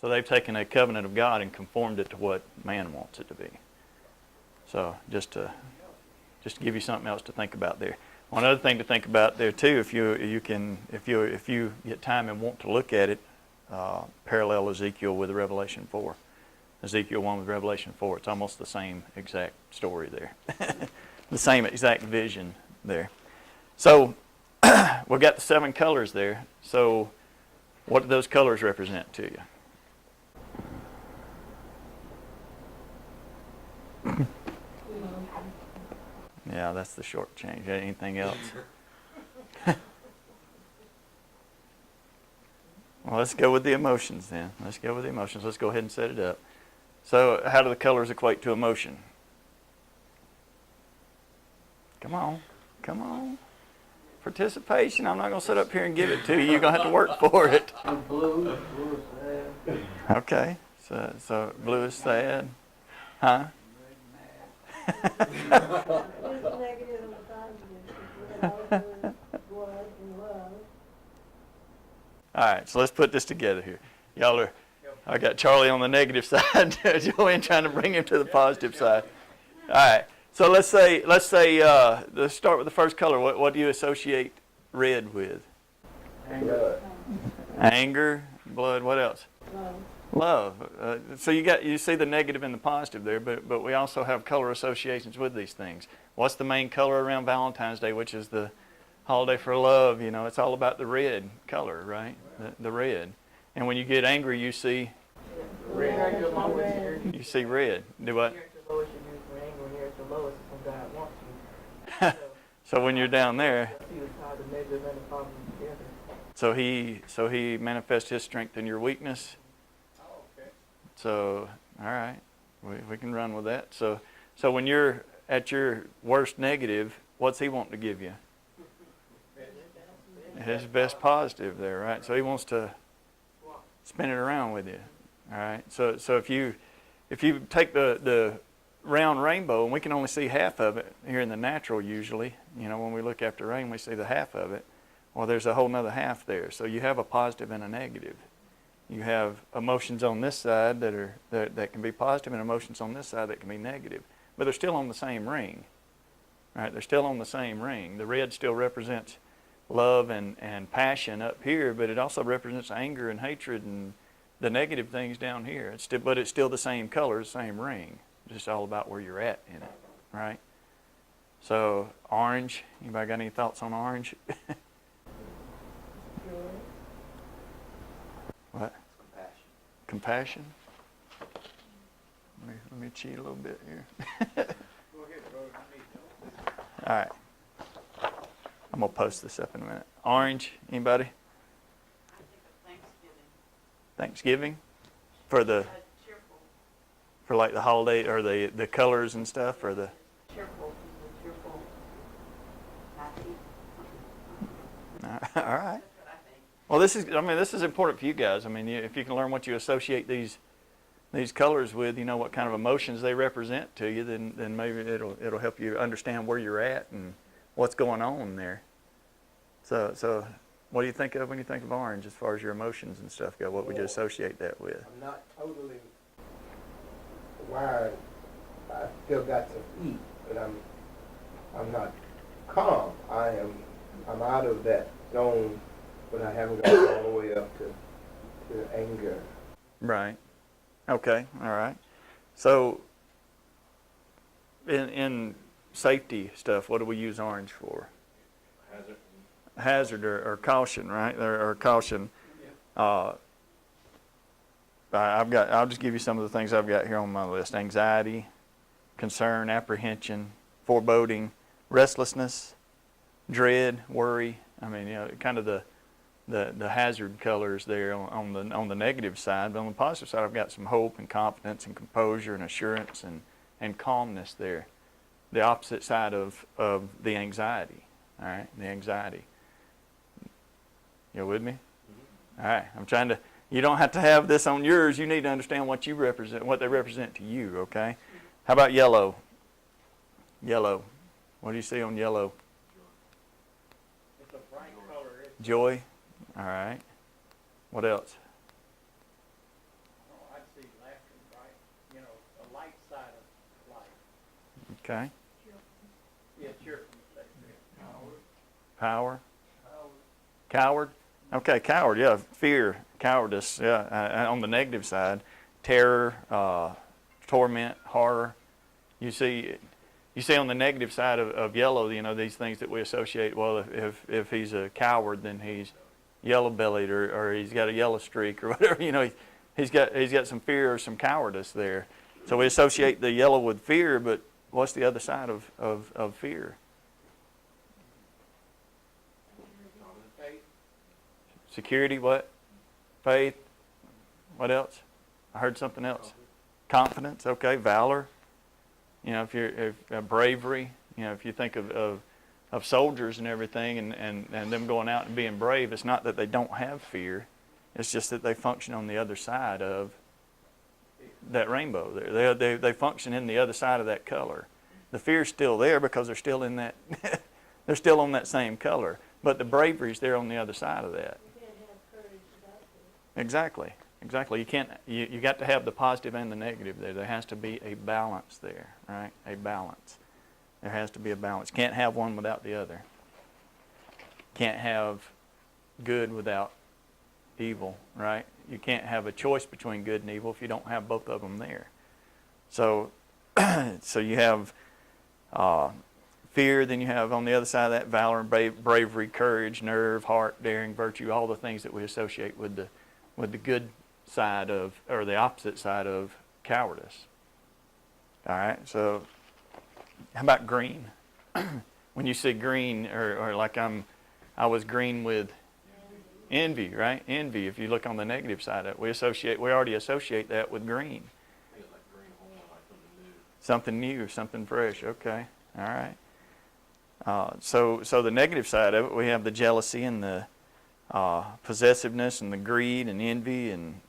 So they've taken a covenant of God and conformed it to what man wants it to be. So just to give you something else to think about there. One other thing to think about there too, if you get time and want to look at it, parallel Ezekiel with Revelation 4. Ezekiel 1 with Revelation 4. It's almost the same exact story there. The same exact vision there. So we've got the 7 colors there. So what do those colors represent to you? Yeah, that's the short change. Anything else? Well, let's go with the emotions then. Let's go with the emotions. Let's go ahead and set it up. So how do the colors equate to emotion? Come on. Come on. Participation. I'm not going to sit up here and give it to you. You're going to have to work for it. Blue is sad. Okay. So blue is sad. Huh? All right, so let's put this together here. I got Charlie on the negative side, Joanne trying to bring him to the positive side. All right, so let's let's start with the first color. What do you associate red with? Anger, blood. What else? Love. So you see the negative and the positive there, but we also have color associations with these things. What's the main color around Valentine's Day, which is the holiday for love? You know, it's all about the red color, right? The red. And when you get angry, you see Red. You see red. Do what? So when you're down there, so he manifests his strength in your weakness. So, all right, we can run with that. So when you're at your worst negative, what's he wanting to give you? His best positive there, right? So he wants to spin it around with you, all right? So if you take the round rainbow, and we can only see half of it here in the natural usually, you know, when we look after rain, we see the half of it. Well, there's a whole nother half there. So you have a positive and a negative. You have emotions on this side that can be positive, and emotions on this side that can be negative. But they're still on the same ring, right? They're still on the same ring. The red still represents love and passion up here, but it also represents anger and hatred and the negative things down here. But it's still the same color, same ring. It's just all about where you're at in it, right? So orange. Anybody got any thoughts on orange? What? Compassion. Let me cheat a little bit here. All right. I'm going to post this up in a minute. Orange, anybody? I think of Thanksgiving. Thanksgiving? For the Cheerful. for like the holiday or the colors and stuff, or the Cheerful. Happy. all right. That's what I think. Well, this is important for you guys. I mean, if you can learn what you associate these colors with, you know what kind of emotions they represent to you, then maybe it'll help you understand where you're at and what's going on there. So what do you think of when you think of orange as far as your emotions and stuff go? What would you associate that with? I'm not totally wired. I still got some heat, but I'm not calm. I'm out of that zone, but I haven't gone all the way up to anger. Right. Okay. All right. So in safety stuff, what do we use orange for? Hazard or caution, right? Or caution. I'll just give you some of the things I've got here on my list: anxiety, concern, apprehension, foreboding, restlessness, dread, worry. I mean, you know, kind of the hazard colors there on the negative side. But on the positive side, I've got some hope and confidence and composure and assurance and calmness there. The opposite side of the anxiety. All right, the anxiety. You with me? Mm-hmm. All right, I'm trying to. You don't have to have this on yours. You need to understand what you represent, what they represent to you. Okay. How about yellow? Yellow. What do you see on yellow? It's a bright color. Joy. All right. What else? a light side of life. Okay. Yeah, cheerful. Power. Coward. Okay, coward. Yeah, fear, cowardice. Yeah, on the negative side, terror, torment, horror. You see on the negative side of yellow, these things that we associate. Well, if he's a coward, then he's yellow-bellied, or he's got a yellow streak, or whatever. He's got some fear or some cowardice there. So we associate the yellow with fear, but what's the other side of fear? Security, what? Faith. What else? I heard something else. Confidence, okay. Valor. If bravery. If you think of soldiers and everything, and them going out and being brave, it's not that they don't have fear. It's just that they function on the other side of that rainbow there. They function in the other side of that color. The fear's still there because they're still in that. They're still on that same color, but the bravery's there on the other side of that. Exactly. You can't. You got to have the positive and the negative there. There has to be a balance there, right? A balance. There has to be a balance. Can't have one without the other. Can't have good without evil, right? You can't have a choice between good and evil if you don't have both of them there. So, so you have fear. Then you have on the other side of that valor, bravery, courage, nerve, heart, daring, virtue. All the things that we associate with the good side of, or the opposite side of cowardice. All right, so how about green? When you see green, or like I was green with envy, right? Envy, if you look on the negative side of it, we already associate that with green. Something new, something fresh, okay, all right. So the negative side of it, we have the jealousy and the possessiveness and the greed and envy and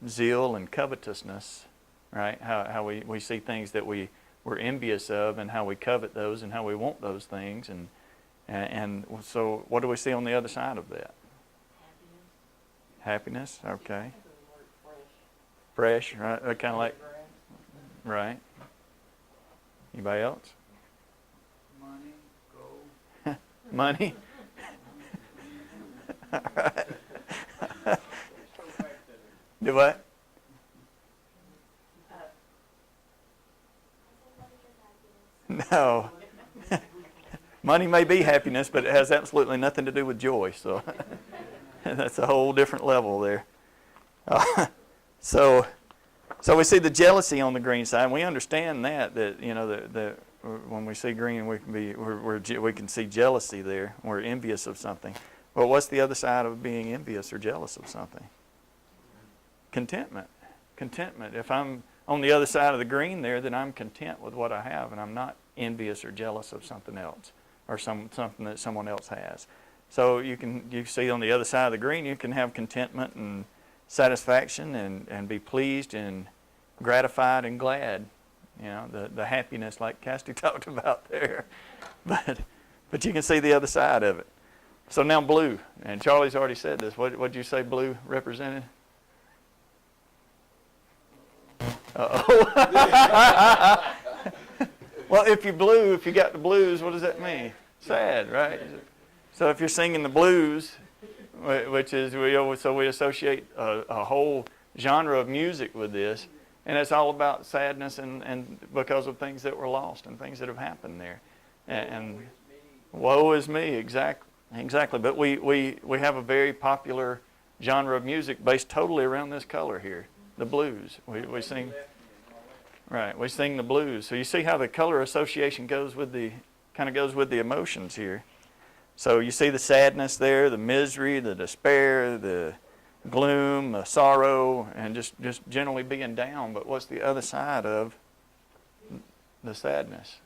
zeal and covetousness, right? How we see things that we're envious of, and how we covet those, and how we want those things, and so what do we see on the other side of that? Happiness, okay. Fresh, right? Kind of like, right. Anybody else? Money, gold. Money. All right. Do what? No. Money may be happiness, but it has absolutely nothing to do with joy. So that's a whole different level there. So we see the jealousy on the green side. And we understand that when we see green, we can see jealousy there. We're envious of something. But what's the other side of being envious or jealous of something? Contentment. Contentment. If I'm on the other side of the green there, then I'm content with what I have, and I'm not envious or jealous of something else, or something that someone else has. So you see on the other side of the green, you can have contentment and satisfaction, and be pleased and gratified and glad. The happiness like Cassidy talked about there. But you can see the other side of it. So now blue, and Charlie's already said this. What did you say blue represented? Uh-oh. Well, if you got the blues, what does that mean? Sad, right? So if you're singing the blues, which is, we associate a whole genre of music with this, and it's all about sadness and because of things that were lost and things that have happened there. And woe is me, exactly. But we have a very popular genre of music based totally around this color here, the blues. We sing, right? We sing the blues. So you see how the color association goes with the emotions here. So you see the sadness there, the misery, the despair, the gloom, the sorrow, and just generally being down. But what's the other side of the sadness?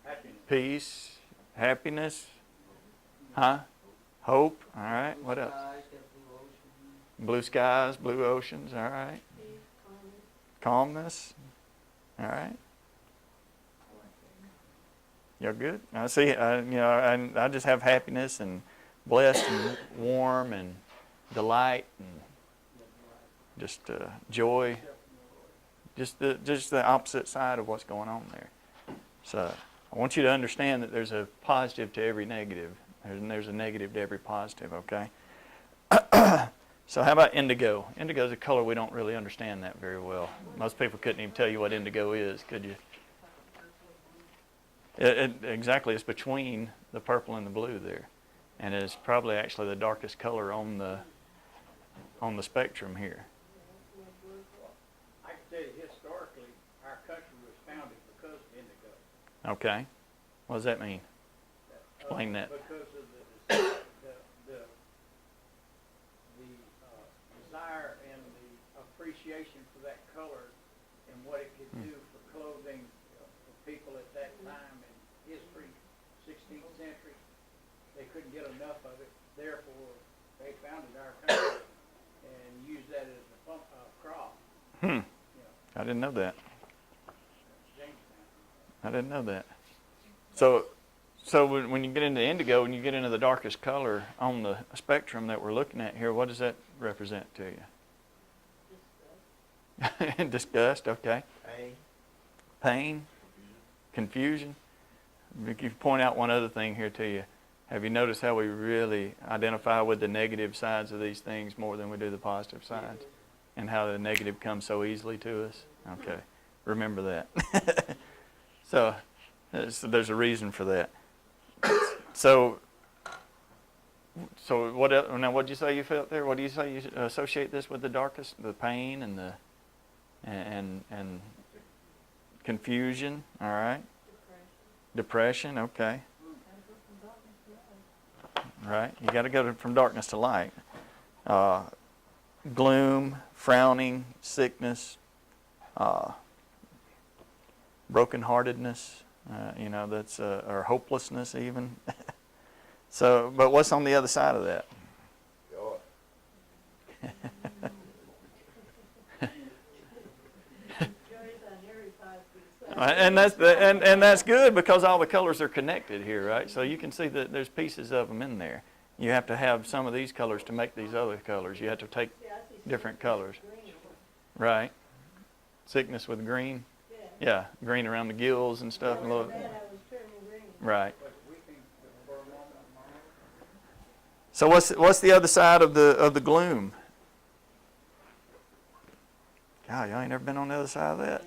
Happiness. Peace, happiness, huh? Hope. All right. What else? Blue skies, blue oceans. All right. Calmness. All right. You're good. I see. I just have happiness and blessed and warm and delight and just joy, just the opposite side of what's going on there. So I want you to understand that there's a positive to every negative, and there's a negative to every positive, okay? So how about indigo? Indigo is a color we don't really understand that very well. Most people couldn't even tell you what indigo is, could you? Exactly, it's between the purple and the blue there. And it's probably actually the darkest color on the spectrum here. I can tell you historically, our country was founded because of indigo. Okay. What does that mean? Explain that. Because of the desire and the appreciation for that color and what it could do for clothing for people at that time in history, 16th century. They couldn't get enough of it. Therefore, they founded our country and used that as a crop. Hmm. You know, I didn't know that. Jamestown. I didn't know that. So when you get into indigo, when you get into the darkest color on the spectrum that we're looking at here, what does that represent to you? Disgust, okay. Pain. Pain, confusion. If you point out one other thing here to you, have you noticed how we really identify with the negative sides of these things more than we do the positive sides? And how the negative comes so easily to us? Okay, remember that. So there's a reason for that. So what else, now what did you say you felt there? What do you say you associate this with the darkest? The pain and the and confusion, all right? Depression, okay. Right, you got to go from darkness to light. Gloom, frowning, sickness, brokenheartedness, that's or hopelessness even. So, but what's on the other side of that? Joy. And that's good because all the colors are connected here, right? So you can see that there's pieces of them in there. You have to have some of these colors to make these other colors. You have to take different colors. Right. Sickness with green. Yeah, green around the gills and stuff. Right. So what's the other side of the gloom? God, y'all ain't never been on the other side of that?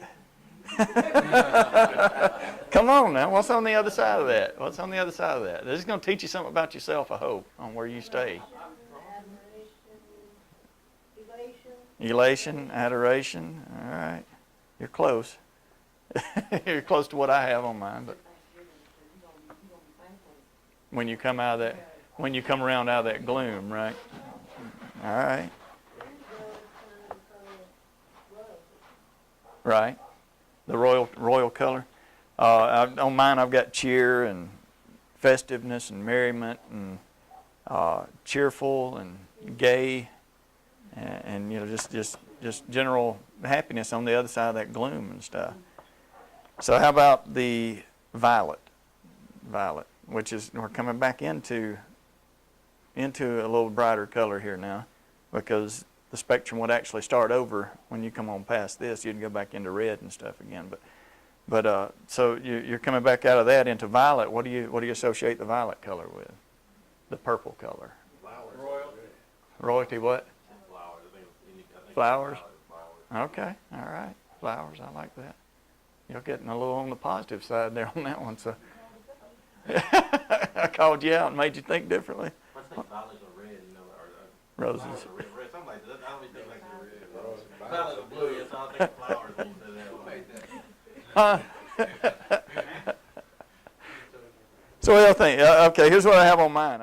Come on now, what's on the other side of that? What's on the other side of that? This is going to teach you something about yourself, I hope, on where you stay. Elation, adoration, all right. You're close. You're close to what I have on mine, but when you come out of that, when you come around out of that gloom, right? All right. Right. The royal color. On mine, I've got cheer and festiveness and merriment and cheerful and gay, and just general happiness on the other side of that gloom and stuff. So how about the violet? Violet, which is, we're coming back into a little brighter color here now, because the spectrum would actually start over when you come on past this. You'd go back into red and stuff again. But so you're coming back out of that into violet. What do you associate the violet color with? The purple color. Royalty. Royalty what? Flowers. I think Flowers? Flowers. Okay, all right. Flowers, I like that. You're getting a little on the positive side there on that one. So I called you out and made you think differently. I think violets are red, or Roses. flowers are red, something like that. I don't even think like they're red. Violets are blue, yes, I think flowers when you say that. Huh? So what do you think? Okay, here's what I have on mine.